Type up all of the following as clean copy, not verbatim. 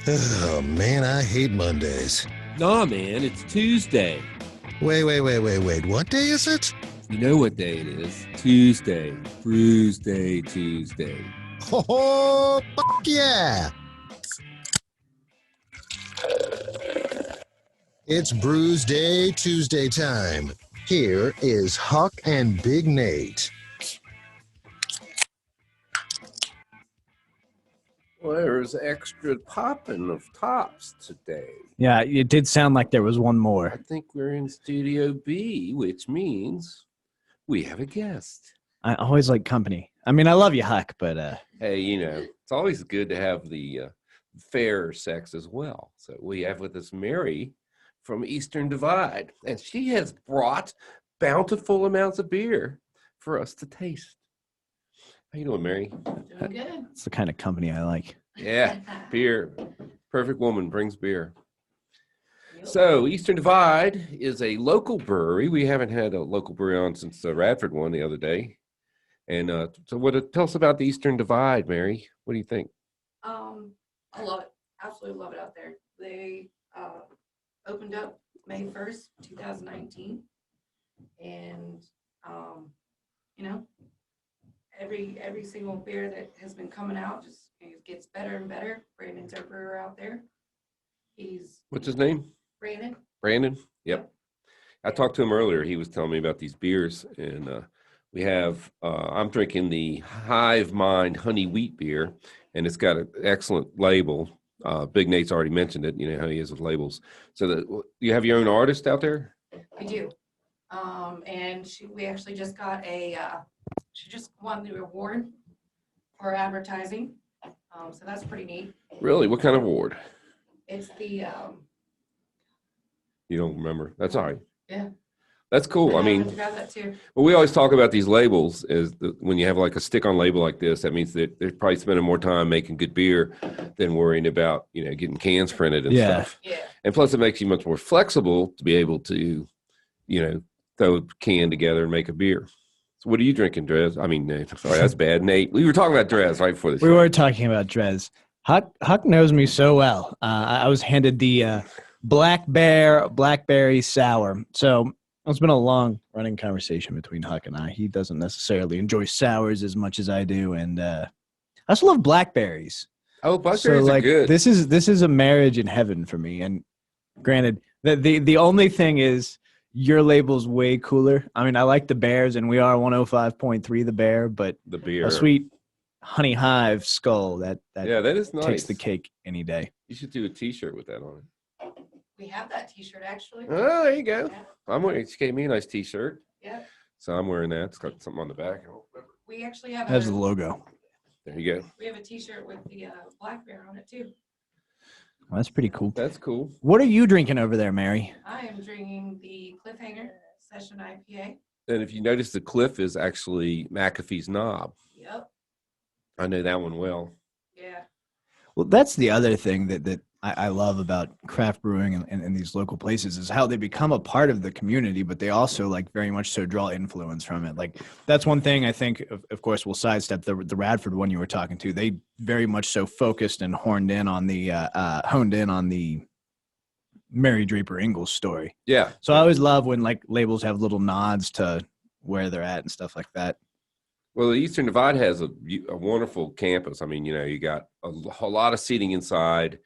Oh, man, I hate Mondays. Nah, man, it's Tuesday. Wait. What day is it? You know what day it is. Tuesday. Brewsday Tuesday. Oh, fuck yeah! It's Brewsday Tuesday time. Here is Huck and Big Nate. Well, there's extra popping of tops today. Yeah, it did sound like there was one I more. think we're in Studio B, which means we have a guest. I always like company. I mean, I love you, Huck, but Hey, it's always good to have the fair sex as well. So we have with us Mary from Eastern Divide, and she has brought bountiful amounts of beer for us to taste. How you doing, Mary? Doing good. it's the kind of company I like. Yeah, beer. Perfect woman brings beer. Yep. So Eastern Divide is a local brewery. We haven't had a local brewery on since the Radford one the other day. And tell us about the Eastern Divide, Mary. What do you think? I love it. Absolutely love it out there. They opened up May 1st, 2019. And every single beer that has been coming out just gets better and better. Brandon's our brewer out there. What's his name? Brandon. Brandon? Yep. I talked to him earlier. He was telling me about these beers, and we have I'm drinking the Hive Mind Honey Wheat beer, and it's got an excellent label. Big Nate's already mentioned it. You know how he is with labels. So you have your own artist out there? We do. And we actually just got she just won the award for advertising. So that's pretty neat. Really? What kind of award? It's the You don't remember? That's all right. Yeah. That's cool. I mean, grab that too. well, we always talk about these labels when you have like a stick-on label like this, that means that they're probably spending more time making good beer than worrying about, getting cans printed and stuff. Yeah. And plus it makes you much more flexible to be able to, throw a can together and make a beer. So what are you drinking, Drez? I mean, Nate. Sorry, that's bad. Nate, we were talking about Drez right before this. We were talking about Drez. Huck knows me so well. I was handed the Blackberry sour. So it's been a long running conversation between Huck and I. He doesn't necessarily enjoy sours as much as I do. And I also love blackberries. Oh, blackberries are good. This is a marriage in heaven for me. And granted, the only thing is your label's way cooler. I mean, I like the Bears, and we are 105.3 the Bear, but the beer, a sweet Honey Hive Skull that is nice. Takes the cake any day. You should do a T-shirt with that on it. We have that T-shirt actually. Oh, there you go. Yeah. I'm wearing. She gave me a nice T-shirt. Yeah. So I'm wearing that. It's got something on the back. We actually have That's the logo. There you go. We have a T-shirt with the black bear on it too. Well, that's pretty cool. That's cool. What are you drinking over there, Mary? I am drinking the Cliffhanger Session IPA. And if you notice, the Cliff is actually McAfee's knob. Yep. I know that one well. Yeah. Well, that's the other thing that I love about craft brewing and these local places is how they become a part of the community, but they also very much so draw influence from it. Like that's one thing I think, of course, we'll sidestep the Radford one you were talking to. They very much so focused and honed in on the Mary Draper Ingalls story. Yeah. So I always love when labels have little nods to where they're at and stuff like that. Well, the Eastern Divide has a wonderful campus. I mean, you got a lot of seating inside.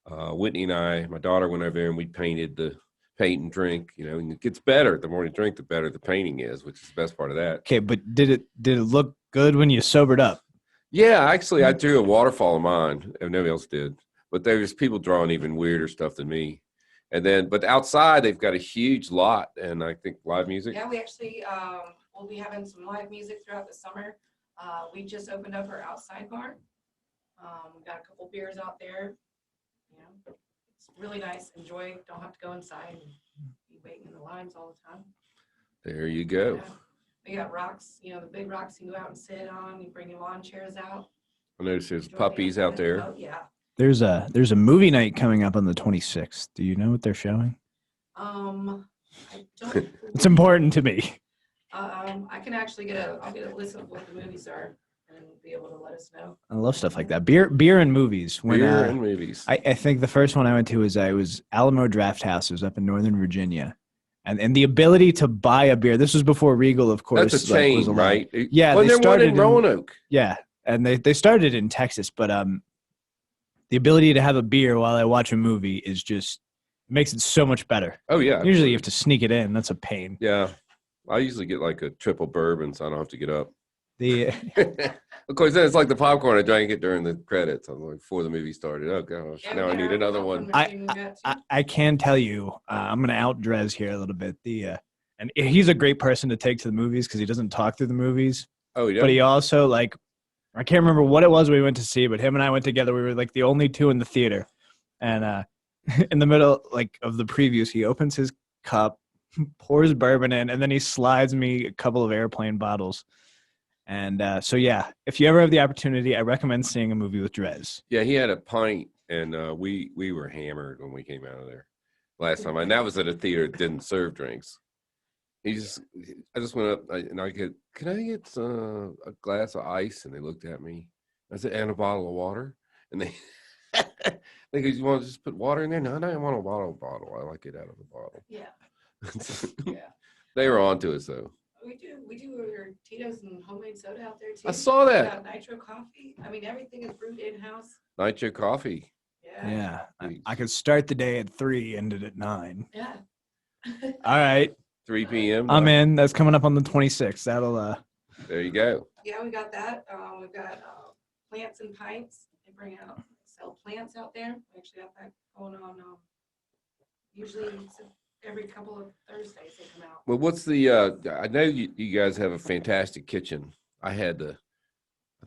Whitney and I, my daughter, went over there and we painted the paint and drink, and it gets better. The more you drink, the better the painting is, which is the best part of that. Okay, but did it look good when you sobered up? Yeah, actually, I drew a waterfall of mine, and nobody else did. But there's people drawing even weirder stuff than me. And then, but outside, they've got a huge lot, and I think live music. Yeah, we actually we'll be having some live music throughout the summer. We just opened up our outside bar. We got a couple beers out there. It's really nice. Enjoy. Don't have to go inside and be waiting in the lines all the time. There you go. Yeah. We got rocks, the big rocks you can go out and sit on. You bring your lawn chairs out. I noticed there's Enjoy puppies out there. Oh, yeah. There's a movie night coming up on the 26th. Do you know what they're showing? I don't. It's important to me. I can actually I'll get a list of what the movies are. and be able to let us know. I love stuff like that. Beer and movies. Beer and movies. I think the first one I went to was Alamo Draft House. It was up in Northern Virginia. And the ability to buy a beer. This was before Regal, of course. That's a chain, was allowed. right? Yeah, well, they they're one started in Roanoke. Yeah, and they started in Texas, but the ability to have a beer while I watch a movie is just makes it so much better. Oh yeah. Usually you have to sneak it in. That's a pain. Yeah, I usually get like a triple bourbon, so I don't have to get up. The Of course, then it's like the popcorn. I drank it during the credits. I was like, before the movie started. Oh gosh, Yeah, now I need another one. I can tell you, I'm going to out Drez here a little bit. And he's a great person to take to the movies because he doesn't talk through the movies. Oh yeah. But he also I can't remember what it was we went to see, but him and I went together. We were like the only two in the theater, and in the middle of the previews, he opens his cup, pours bourbon in, and then he slides me a couple of airplane bottles. And so yeah, if you ever have the opportunity, I recommend seeing a movie with Drez. Yeah, he had a pint, and we were hammered when we came out of there last time. And that was at a theater that didn't serve drinks. I just went up and I get, can I get a glass of ice? And they looked at me. I said, and a bottle of water. And they they go, you want to just put water in there? No, I don't want a bottle. I like it out of the bottle. Yeah. Yeah. They were on to us though. We do our Tito's and homemade soda out there too. I saw that. We got nitro coffee. I mean, everything is brewed in-house. Nitro coffee. Yeah. Yeah, I could start the day at 3, ended at 9. Yeah. All right, 3 p.m. I'm in. That's coming up on the 26th. That'll There you go. Yeah, we got that. We've got plants and pints. They sell plants out there. We actually have that going on. Usually every couple of Thursdays they come out. Well, what's the? I know you guys have a fantastic kitchen. I think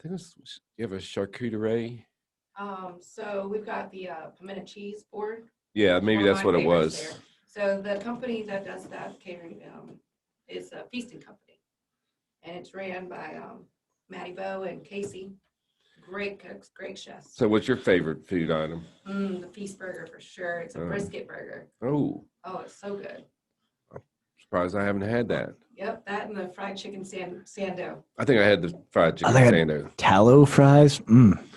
you have a charcuterie. So we've got the pimento cheese board. Yeah, maybe One of that's my what it was. favorites there. So the company that does that catering is a feasting company, and it's ran by Maddie Bowe and Casey. Great cooks, great chefs. So, what's your favorite food item? The feast burger for sure. It's a brisket burger. Oh, it's so good. surprised I haven't had that. Yep, that and the fried chicken sando. I think I had the fried chicken I sando. tallow fries.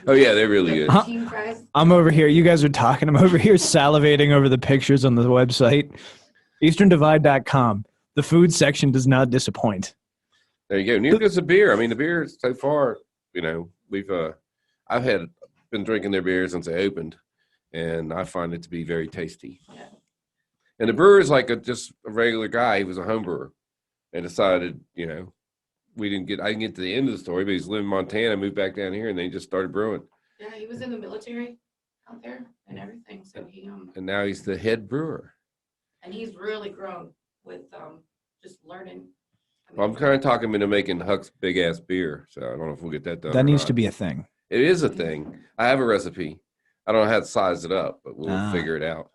Oh yeah, they're really good. Poutine fries. I'm over here. You guys are talking. I'm over here salivating over the pictures on the website, EasternDivide.com. The food section does not disappoint. There you go. Neither does the beer. I mean, the beer so far, we've I've been drinking their beer since they opened, and I find it to be very tasty. Yeah. And the brewer is like just a regular guy. He was a home brewer and decided, I didn't get to the end of the story, but he's living in Montana, moved back down here, and they just started brewing. Yeah, he was in the military out there and everything. So he and now he's the head brewer. and he's really grown with just learning. Well, I'm kind of talking him into making Huck's big ass beer, so I don't know if we'll get that done. That or needs not. to be a thing. It is a thing. I have a recipe. I don't know how to size it up, but we'll figure it out.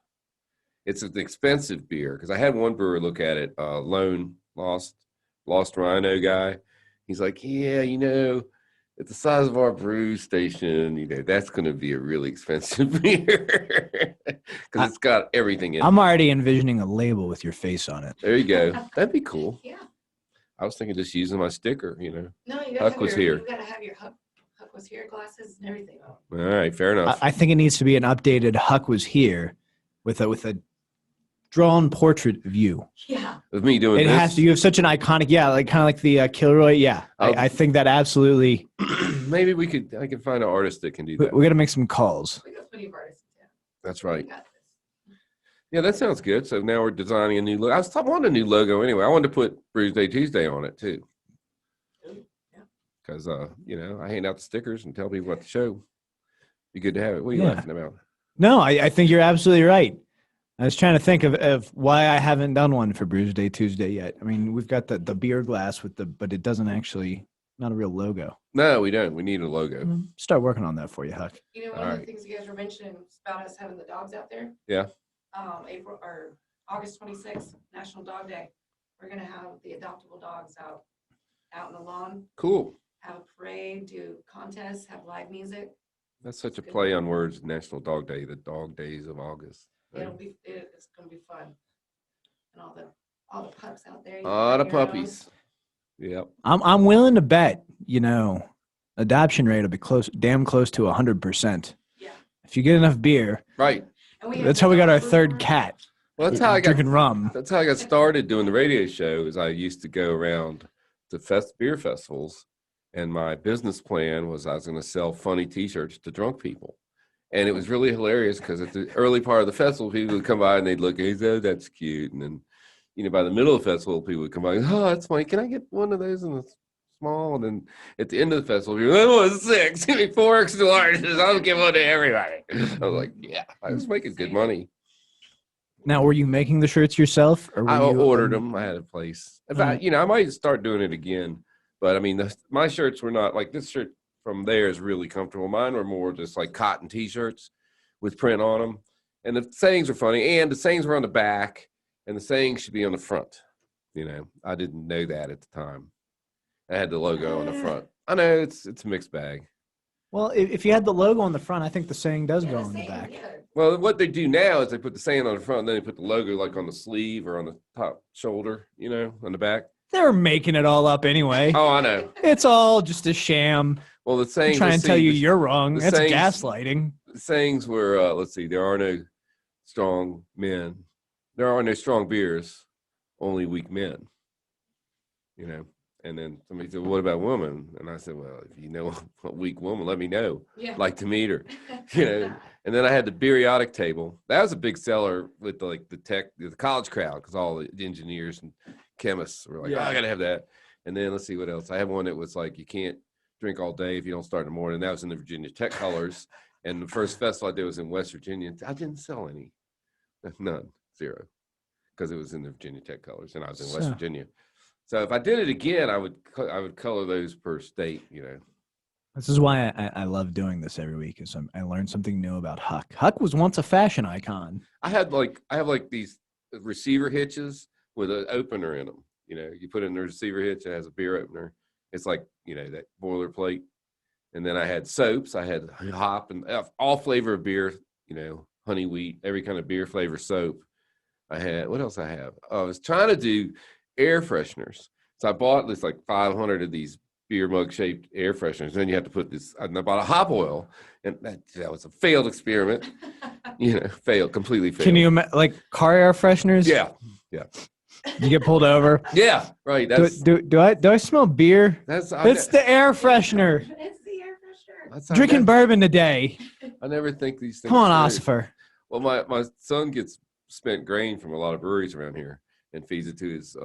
It's an expensive beer because I had one brewer look at it, lone lost rhino guy. He's like, yeah, at the size of our brew station, that's going to be a really expensive beer because it's got everything in it. I'm already envisioning a label with your face on it. There you go. That'd be cool. Yeah. I was thinking just using my sticker, No, you Huck was here. You gotta have your Huck was here glasses and everything on. All right, fair enough. I think it needs to be an updated Huck was here with a drawn portrait of you. Yeah. With me doing It this, has to. You have such an iconic, kind of like the Kilroy. Yeah, I think that absolutely. maybe I can find an artist that can do that. We got to make some calls. We got plenty of artists. Yeah. That's We right. got this. Yeah, that sounds good. So now we're designing a new logo. I wanted a new logo anyway. I wanted to put Brewsday Tuesday on it too. Yeah. Because, I hand out the stickers and tell people what to show. Be good to have it. What are you laughing about? No, I think you're absolutely right. I was trying to think of why I haven't done one for Brewsday Tuesday yet. I mean, we've got the beer glass but it doesn't actually, not a real logo. No, we don't. We need a logo. Start working on that for you, Huck. One All of right. the things you guys were mentioning about us having the dogs out there. Yeah. April or August 26th, National Dog Day. We're gonna have the adoptable dogs out in the lawn, Cool. have a parade, do contests, have live music. That's such a play on words. National Dog Day, the dog days of August. It's gonna be fun. And all the pups out there. A lot of puppies. Yep. I'm willing to bet, adoption rate will be damn close to 100%. Yeah. If you get enough beer, Right. And we have that's how we got our food third for it. cat. Well, that's how I got Drinking rum. That's how I got started doing the radio show. Is I used to go around to beer festivals, and my business plan was I was going to sell funny T-shirts to drunk people, and it was really hilarious because at the early part of the festival, people would come by and they'd look, hey, oh, that's cute, and then by the middle of the festival, people would come by, oh, that's funny. Can I get one of those in the small? And then at the end of the festival, people, that was 6. Give me 4 extra larges. I'll give one to everybody. I was like, yeah, I was making good money. Now, were you making the shirts yourself? Or I were you, ordered them. I had a place. In fact, I might start doing it again. But I mean, my shirts were not like this shirt from there is really comfortable. Mine were more just like cotton T-shirts with print on them. And the sayings are funny. And the sayings were on the back, and the sayings should be on the front. I didn't know that at the time. I had the logo on the front. I know it's a mixed bag. Well, if you had the logo on the front, I think the saying does go on the back. Yeah. Well, what they do now is they put the saying on the front, and then they put the logo like on the sleeve or on the top shoulder, on the back. They're making it all up anyway. Oh, I know. It's all just a sham. Well, the sayings Try and tell you you're wrong. the That's sayings- gaslighting. The sayings were, let's see, there are no strong men. There are no strong beers, only weak men. And then somebody said, what about women? And I said, well, if you know a weak woman, let me know. Yeah. I'd like to meet her. And then I had the periodic table. That was a big seller with the college crowd, because all the engineers and chemists were like, oh, I got to have that. And then let's see what else. I had one that was like, you can't drink all day if you don't start in the morning. That was in the Virginia Tech colors. And the first festival I did was in West Virginia. I didn't sell any. None. 0. Because it was in the Virginia Tech colors, and I was in West Virginia. So if I did it again, I would color those per state, This is why I love doing this every week. Is I learned something new about Huck. Huck was once a fashion icon. I have these receiver hitches with an opener in them. You put it in the receiver hitch, it has a beer opener. It's like, that boilerplate. And then I had soaps. I had hop and all flavor of beer, honey wheat, every kind of beer flavor soap. I had, what else I have? I was trying to do air fresheners. So I bought this like 500 of these beer mug shaped air fresheners. Then you have to put this, and I bought a hop oil, and that was a failed experiment. Completely failed. Can you like car air fresheners? Yeah. You get pulled over. Yeah, right. Do I smell beer? It's the air freshener. It's the air freshener. Drinking bourbon today. I never think these things. Come on, through. Ossifer. Well, my son gets spent grain from a lot of breweries around here and feeds it to his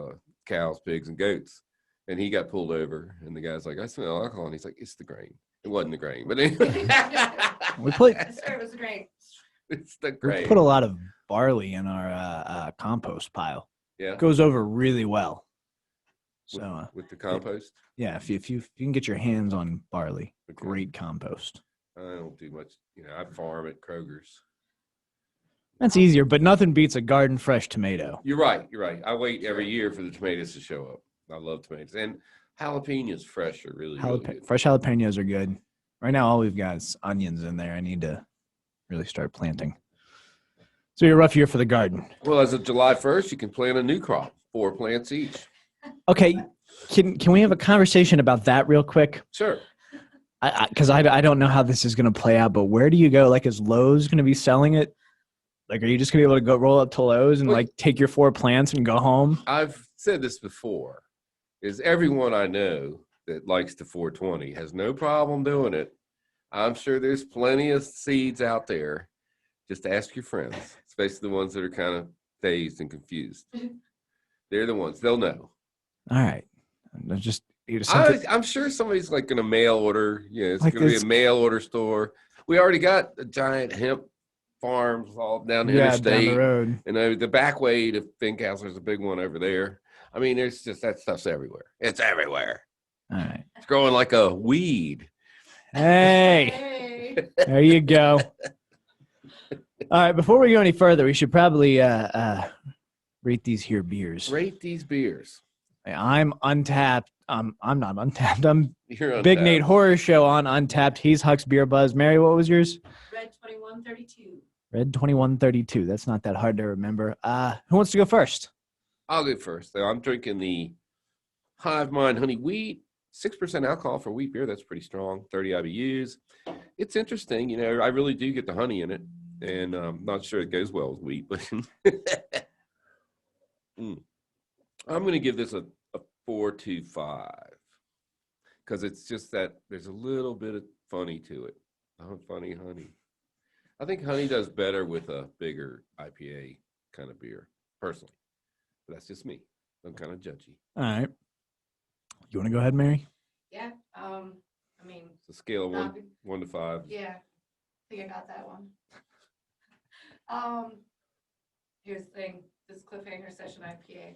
cows, pigs, and goats. And he got pulled over, and the guy's like, I smell alcohol. And he's like, it's the grain. It wasn't the grain. But anyway. We put It was great. It's the grain. We put a lot of barley in our compost pile. Yeah. It goes over really well. So with the compost? Yeah, if you can get your hands on barley, great compost. I don't do much. I farm at Kroger's. That's easier, but nothing beats a garden fresh tomato. You're right. I wait every year for the tomatoes to show up. I love tomatoes. And jalapenos fresh are really good. Fresh jalapenos are good. Right now, all we've got is onions in there. I need to really start planting. So you're a rough year for the garden. Well, as of July 1st, you can plant a new crop, 4 plants each. Okay, can we have a conversation about that real quick? Sure. Because I don't know how this is going to play out, but where do you go? Like, is Lowe's going to be selling it? Like, are you just going to be able to go roll up to Lowe's and like take your 4 plants and go home? I've said this before, is everyone I know that likes the 420 has no problem doing it. I'm sure there's plenty of seeds out there. Just ask your friends, especially the ones that are kind of dazed and confused. They're the ones, they'll know. All right. I'm sure somebody's like going to mail order. It's like going to be a mail order store. We already got a giant hemp farms all down the interstate. Down the road. And the back way to Finkhouse, there's a big one over there. I mean, there's just that stuff's everywhere. It's everywhere. All right. It's growing like a weed. Hey. There you go. All right. Before we go any further, we should probably rate these here beers. Rate these beers. I'm Untapped. I'm not Untapped. I'm You're Untapped. Big Nate Horror Show on Untapped. He's Huck's Beer Buzz. Mary, what was yours? Red 2132. Red 2132. That's not that hard to remember. Who wants to go first? I'll go first. So I'm drinking the Hive Mind Honey Wheat 6% alcohol for wheat beer. That's pretty strong. 30 IBUs. It's interesting. You know, I really do get the honey in it, and I'm not sure it goes well with wheat, but I'm going to give this a 4.25 because it's just that there's a little bit of funny to it. Oh, funny honey. I think honey does better with a bigger IPA kind of beer, personally. But that's just me. I'm kind of judgy. All right. You want to go ahead, Mary? Yeah. I mean, It's a scale of one to 5. yeah, I think I got that one. Here's the thing. This Cliffhanger Session IPA,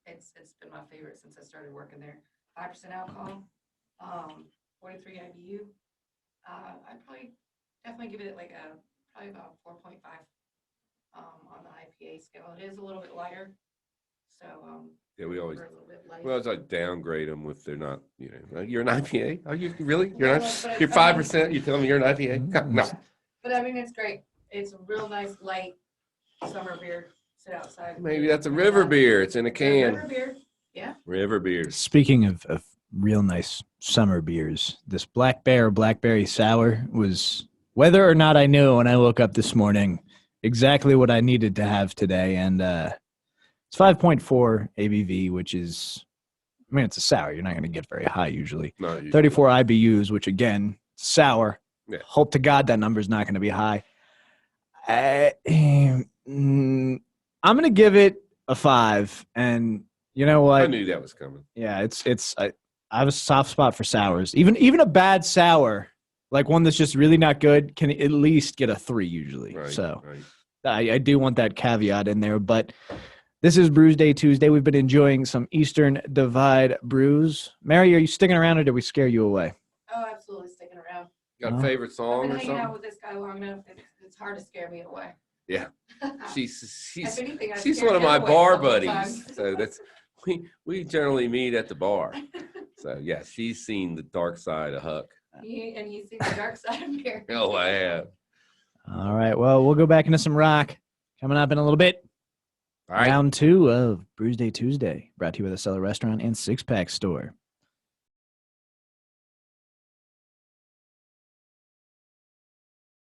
it's been my favorite since I started working there. 5% alcohol, 43 IBU. I'd probably definitely give it like probably about 4.5 on the IPA scale. It is a little bit lighter, so Yeah, we always. we're a little bit light. Well, I downgrade them if they're not, you know, you're an IPA? Are you really? You're No, not? but You're 5%? You tell me you're an IPA? No. But I mean, it's great. It's a real nice light summer beer. Sit outside. Maybe that's a river beer. It's in a can. River beer. Yeah. River beers. Speaking of real nice summer beers, this Blackberry sour was, whether or not I knew when I woke up this morning, exactly what I needed to have today. And it's 5.4 ABV, which is, I mean, it's a sour. You're not going to get very high usually. Not usually. 34 IBUs, which again, sour. Yeah. Hope to God that number's not going to be high. I'm going to give it a 5. And you know what? I knew that was coming. Yeah, I have a soft spot for sours. Even a bad sour, like one that's just really not good, can at least get a 3 usually. Right, So right. I do want that caveat in there. But this is Brewsday Tuesday. We've been enjoying some Eastern Divide brews. Mary, are you sticking around or did we scare you away? Oh, absolutely sticking around. Got Oh. a favorite I've song been or hanging out something? with this guy long enough. It's hard to scare me away. Yeah. If She's anything, I she's scared one of him my away bar a couple of buddies. times. So that's we generally meet at the bar. So yeah, she's seen the dark side of Huck. He's seen the dark side of beer. Oh, I have. All right. Well, we'll go back into some rock coming up in a little bit. All right. Round 2 of Brewsday Tuesday, brought to you by the Cellar Restaurant and Six Pack Store.